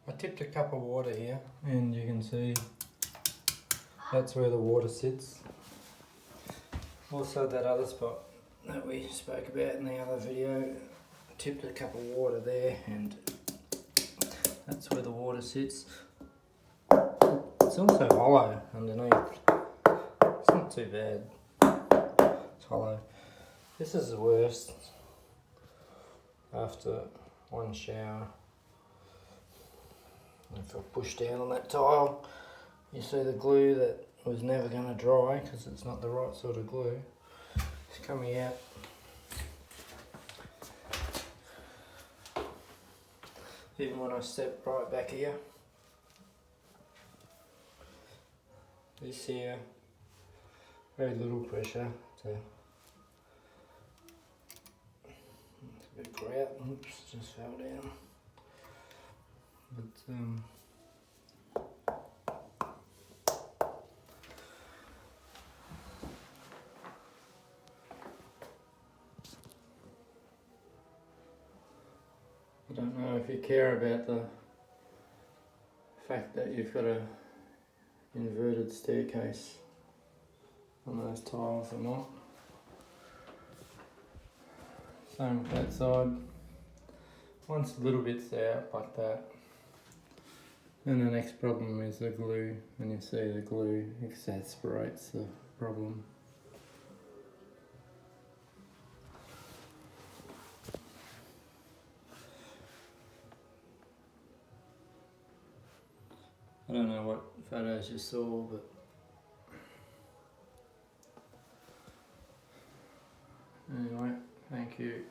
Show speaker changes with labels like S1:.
S1: I tipped a cup of water here and you can see that's where the water sits. Also that other spot that we spoke about in the other video, tipped a cup of water there and that's where the water sits. It's also hollow underneath. It's not too bad. It's hollow. This is the worst after one shower. If I push down on that tile, you see the glue that was never going to dry because it's not the right sort of glue. It's coming out. Even when I step right back here, this here, very little pressure. It's a bit of grout. Oops, just fell down. But I don't know if you care about the fact that you've got a inverted staircase on those tiles or not. Same with that side. Once a little bit's out like that, then the next problem is the glue, and you see the glue exacerbates the problem. I don't know what photos you saw, but anyway, thank you.